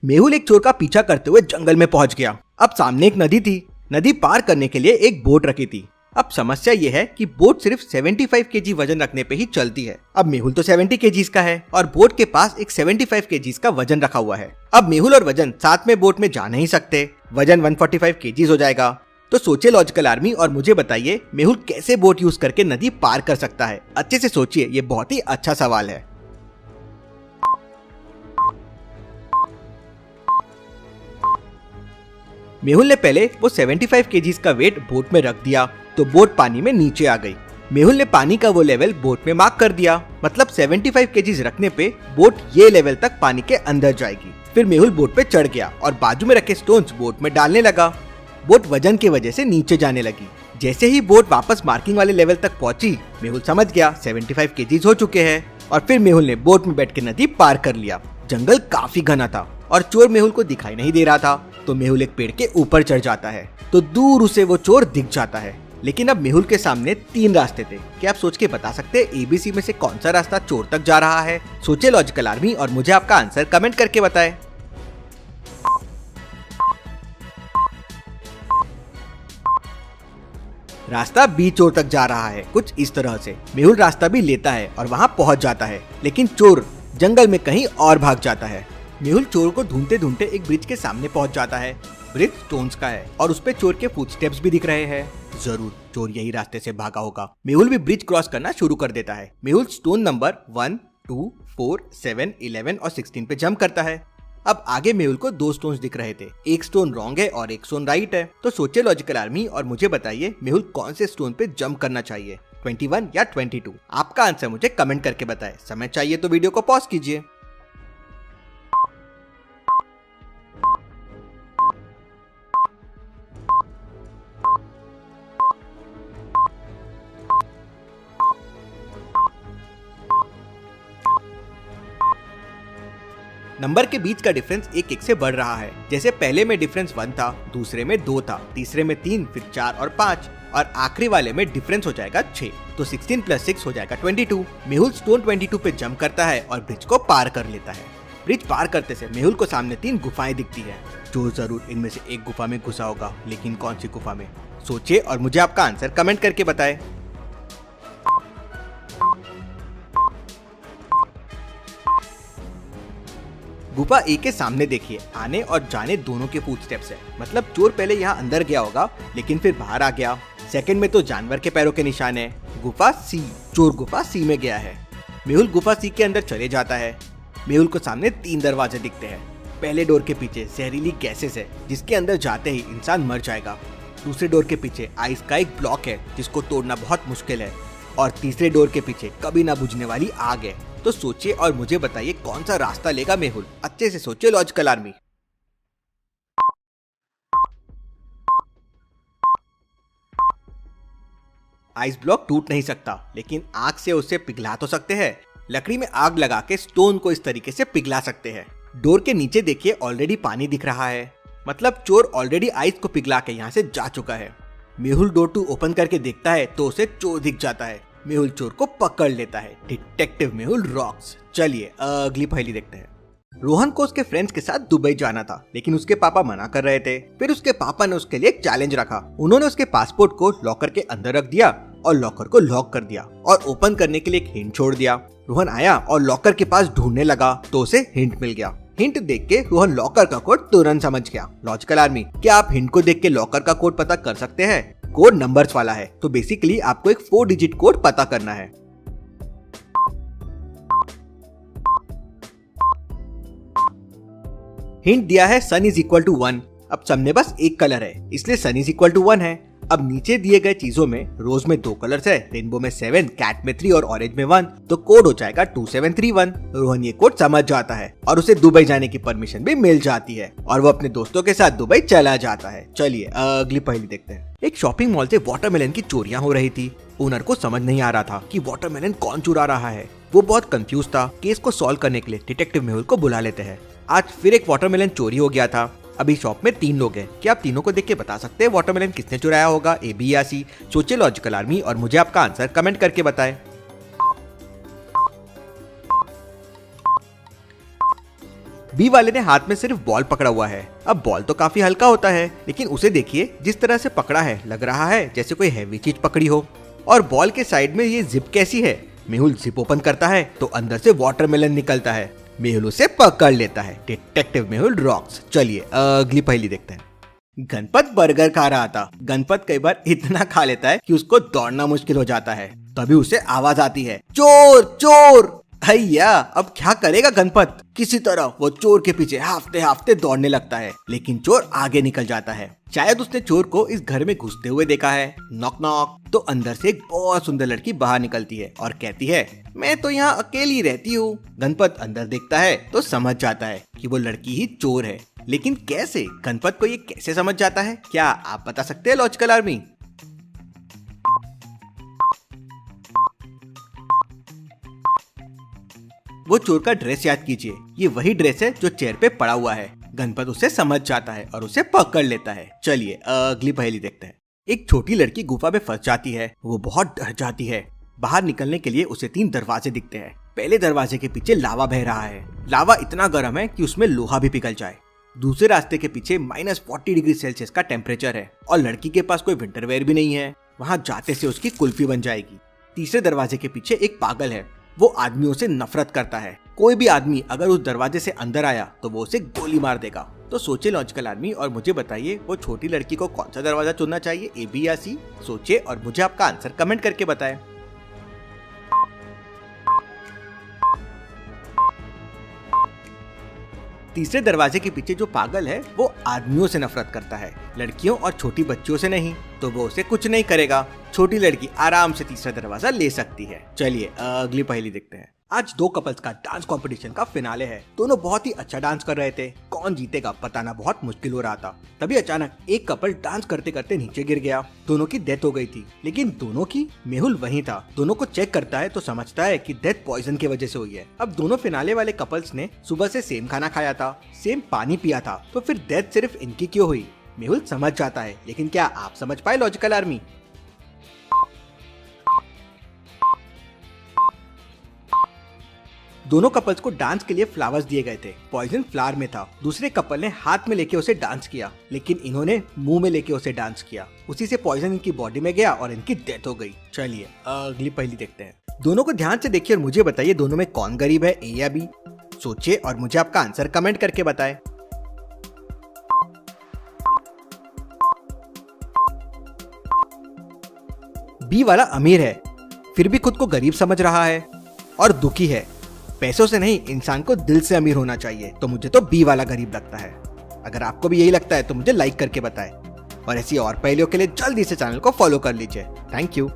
मेहुल एक चोर का पीछा करते हुए जंगल में पहुंच गया। अब सामने एक नदी थी। नदी पार करने के लिए एक बोट रखी थी। अब समस्या ये है कि बोट सिर्फ 75 केजी वजन रखने पे ही चलती है। अब मेहुल तो 70 केजीज का है और बोट के पास एक 75 केजीज का वजन रखा हुआ है। अब मेहुल और वजन साथ में बोट में जा नहीं सकते। वजन 145 केजीज हो जाएगा। तो सोचिए लॉजिकल आर्मी और मुझे बताइए मेहुल कैसे बोट यूज करके नदी पार कर सकता है। अच्छे से सोचिए, ये बहुत ही अच्छा सवाल है। मेहुल ने पहले वो 75 केजीज का वेट बोट में रख दिया तो बोट पानी में नीचे आ गई। मेहुल ने पानी का वो लेवल बोट में मार्क कर दिया, मतलब 75 केजीज रखने पे बोट ये लेवल तक पानी के अंदर जाएगी। फिर मेहुल बोट पे चढ़ गया और बाजू में रखे स्टोन्स बोट में डालने लगा। बोट वजन की वजह से नीचे जाने लगी। जैसे ही बोट वापस मार्किंग वाले लेवल तक पहुंची, मेहुल समझ गया 75 केजीज हो चुके हैं और फिर मेहुल ने बोट में बैठ के नदी पार कर लिया। जंगल काफी घना था और चोर मेहुल को दिखाई नहीं दे रहा था, तो मेहुल एक पेड़ के ऊपर चढ़ जाता है तो दूर उसे वो चोर दिख जाता है। लेकिन अब मेहुल के सामने 3 रास्ते थे। क्या आप सोच के बता सकते हैं एबीसी में से कौन सा रास्ता चोर तक जा रहा है? सोचे लॉजिकल आर्मी और मुझे आपका आंसर कमेंट करके बताएं। रास्ता बी चोर तक जा रहा है। कुछ इस तरह से मेहुल रास्ता भी लेता है और वहाँ पहुँच जाता है, लेकिन चोर जंगल में कहीं और भाग जाता है। मेहुल चोर को ढूंढते ढूंढते एक ब्रिज के सामने पहुंच जाता है। ब्रिज स्टोन्स का है और उस पे चोर के फुटस्टेप्स भी दिख रहे हैं। जरूर चोर यही रास्ते से भागा होगा। मेहुल भी ब्रिज क्रॉस करना शुरू कर देता है। मेहुल स्टोन नंबर 1, 2, 4, 7, 11 और 16 पे जंप करता है। अब आगे मेहुल को 2 स्टोन्स दिख रहे थे। एक स्टोन रॉन्ग है और एक स्टोन राइट है। तो सोचे लॉजिकल आर्मी और मुझे बताइए मेहुल कौन से स्टोन पे जंप करना चाहिए, 21 या 22? आपका आंसर मुझे कमेंट करके बताएं। समय चाहिए तो वीडियो को पॉज कीजिए। नंबर के बीच का डिफरेंस 1-1 से बढ़ रहा है। जैसे पहले में डिफरेंस 1 था, दूसरे में 2 था, तीसरे में 3, फिर 4 और 5 और आखिरी वाले में डिफरेंस हो जाएगा 6। तो 16 + 6 हो जाएगा 22। मेहुल स्टोन 22 पे जंप करता है और ब्रिज को पार कर लेता है। ब्रिज पार करते से मेहुल को सामने 3 गुफाएं दिखती है। चोर जरूर इनमें से एक गुफा में घुसा होगा, लेकिन कौन सी गुफा में? सोचिए और मुझे आपका आंसर कमेंट करके बताएं। गुफा ए के सामने देखिए, आने और जाने दोनों के फुटस्टेप्स है। मतलब चोर पहले यहाँ अंदर गया होगा लेकिन फिर बाहर आ गया। सेकंड में तो जानवर के पैरों के निशान है। गुफा सी, चोर गुफा सी में गया है। मेहुल गुफा सी के अंदर चले जाता है। मेहुल को सामने 3 दरवाजे दिखते हैं। पहले डोर के पीछे जहरीली गैसेस है जिसके अंदर जाते ही इंसान मर जाएगा। दूसरे डोर के पीछे आइस का एक ब्लॉक है जिसको तोड़ना बहुत मुश्किल है। और तीसरे डोर के पीछे कभी ना बुझने वाली आग है। तो सोचिए और मुझे बताइए कौन सा रास्ता लेगा मेहुल। अच्छे से सोचिए लॉजिकल आर्मी। आइस ब्लॉक टूट नहीं सकता, लेकिन आग से उसे पिघला तो सकते हैं। लकड़ी में आग लगा के स्टोन को इस तरीके से पिघला सकते हैं। डोर के नीचे देखिए ऑलरेडी पानी दिख रहा है, मतलब चोर ऑलरेडी आइस को पिघला के यहाँ से जा चुका है। मेहुल डोर 2 ओपन करके देखता है तो उसे चोर दिख जाता है। मेहुल चोर को पकड़ लेता है। Detective Mehul rocks. चलिए अगली पहेली देखते हैं। रोहन को उसके फ्रेंड्स के साथ दुबई जाना था, लेकिन उसके पापा मना कर रहे थे। फिर उसके पापा ने उसके लिए एक चैलेंज रखा। उन्होंने उसके पासपोर्ट को लॉकर के अंदर रख दिया और लॉकर को लॉक कर दिया और ओपन करने के लिए एक हिंट छोड़ दिया। रोहन आया और लॉकर के पास ढूंढने लगा तो उसे हिंट मिल गया। हिंट देख के रोहन लॉकर का कोड तुरंत समझ गया। लॉजिकल आर्मी, क्या आप हिंट को देख के लॉकर का कोड पता कर सकते हैं? कोड नंबर्स वाला है, तो बेसिकली आपको एक 4 डिजिट कोड पता करना है। हिंट दिया है सन इज इक्वल टू 1। अब सन में बस एक कलर है, इसलिए सन इज इक्वल टू 1 है। अब नीचे दिए गए चीजों में रोज में 2 कलर्स है, रेनबो में 7, कैट में 3 और ऑरेंज में 1, तो कोड हो जाएगा 2731। रोहन ये कोड समझ जाता है और उसे दुबई जाने की परमिशन भी मिल जाती है और वो अपने दोस्तों के साथ दुबई चला जाता है। चलिए अगली पहेली देखते हैं। एक शॉपिंग मॉल से वाटरमेलन की चोरियां हो रही थी। ओनर को समझ नहीं आ रहा था कि वाटरमेलन कौन चुरा रहा है। वो बहुत कंफ्यूज था। केस को सॉल्व करने के लिए डिटेक्टिव मेहुल को बुला लेते हैं। आज फिर एक वाटरमेलन चोरी हो गया था। अभी शॉप में 3 लोग हैं। क्या आप तीनों को देख के बता सकते हैं वाटरमेलन किसने चुराया होगा, ए, बी या सी? सोचिए लॉजिकल आर्मी और मुझे आपका आंसर कमेंट करके बताएं। बी वाले ने हाथ में सिर्फ बॉल पकड़ा हुआ है। अब बॉल तो काफी हल्का होता है, लेकिन उसे देखिए जिस तरह से पकड़ा है, लग रहा है जैसे कोई हैवी चीज पकड़ी हो। और बॉल के साइड में ये जिप कैसी है? मेहुल जिप ओपन करता है तो अंदर से वाटरमेलन निकलता है। मेहुल उसे पकड़ लेता है। Detective Mehul rocks. चलिए अगली पहेली देखते हैं। गणपत बर्गर खा रहा था। गणपत कई बार इतना खा लेता है कि उसको दौड़ना मुश्किल हो जाता है। तभी उसे आवाज आती है, चोर चोर। भैया अब क्या करेगा गणपत? किसी तरह वो चोर के पीछे हाफते हाफते दौड़ने लगता है, लेकिन चोर आगे निकल जाता है। शायद उसने चोर को इस घर में घुसते हुए देखा है। Knock knock. तो अंदर से एक बहुत सुंदर लड़की बाहर निकलती है और कहती है, मैं तो यहाँ अकेली रहती हूँ। गणपत अंदर देखता है तो समझ जाता है कि वो लड़की ही चोर है, लेकिन कैसे? गणपत को ये कैसे समझ जाता है? क्या आप बता सकते हैं लॉजिकल आर्मी? वो चोर का ड्रेस याद कीजिए। ये वही ड्रेस है जो चेयर पे पड़ा हुआ है। गणपत उसे समझ जाता है और उसे पकड़ लेता है। चलिए अगली पहेली देखते हैं। एक छोटी लड़की गुफा में फंस जाती है। वो बहुत डर जाती है। बाहर निकलने के लिए उसे 3 दरवाजे दिखते हैं। पहले दरवाजे के पीछे लावा बह रहा है। लावा इतना गर्म है कि उसमें लोहा भी पिघल जाए। दूसरे रास्ते के पीछे -40 डिग्री सेल्सियस का टेम्परेचर है और लड़की के पास कोई विंटर वेयर भी नहीं है। वहाँ जाते से उसकी कुल्फी बन जाएगी। तीसरे दरवाजे के पीछे एक पागल है। वो आदमियों से नफरत करता है। कोई भी आदमी अगर उस दरवाजे से अंदर आया तो वो उसे गोली मार देगा। तो सोचे लॉजिकल आदमी और मुझे बताइए वो छोटी लड़की को कौन सा दरवाजा चुनना चाहिए, ए बी या सी? सोचे और मुझे आपका आंसर कमेंट करके बताएं। तीसरे दरवाजे के पीछे जो पागल है वो आदमियों से नफरत करता है, लड़कियों और छोटी बच्चियों से नहीं। तो वो उसे कुछ नहीं करेगा। छोटी लड़की आराम से तीसरा दरवाजा ले सकती है। चलिए अगली पहेली देखते हैं। आज 2 कपल्स का डांस कंपटीशन का फिनाले है। दोनों बहुत ही अच्छा डांस कर रहे थे। कौन जीतेगा बताना बहुत मुश्किल हो रहा था। तभी अचानक एक कपल डांस करते करते नीचे गिर गया। दोनों की डेथ हो गई थी, लेकिन दोनों की? मेहुल वहीं था। दोनों को चेक करता है तो समझता है कि डेथ पॉइजन की वजह से हुई है। अब दोनों फिनाले वाले कपल्स ने सुबह से सेम खाना खाया था, सेम पानी पिया था, तो फिर डेथ सिर्फ इनकी क्यों हुई? मेहुल समझ जाता है, लेकिन क्या आप समझ पाए लॉजिकल आर्मी? दोनों कपल्स को डांस के लिए फ्लावर्स दिए गए थे। पॉइजन फ्लावर में था। दूसरे कपल ने हाथ में लेके उसे डांस किया, लेकिन इन्होंने मुंह में लेके उसे डांस किया। उसी से पॉइजन इनकी बॉडी में गया और इनकी डेथ हो गई। चलिए अगली पहेली देखते हैं। दोनों को ध्यान से देखिए और मुझे बताइए दोनों में कौन गरीब है, ए या बी? सोचिए और मुझे आपका आंसर कमेंट करके बताएं। बी वाला अमीर है, फिर भी खुद को गरीब समझ रहा है और दुखी है। पैसों से नहीं, इंसान को दिल से अमीर होना चाहिए। तो मुझे तो बी वाला गरीब लगता है। अगर आपको भी यही लगता है तो मुझे लाइक करके बताएं और ऐसी और पहेलियों के लिए जल्दी से चैनल को फॉलो कर लीजिए। Thank you.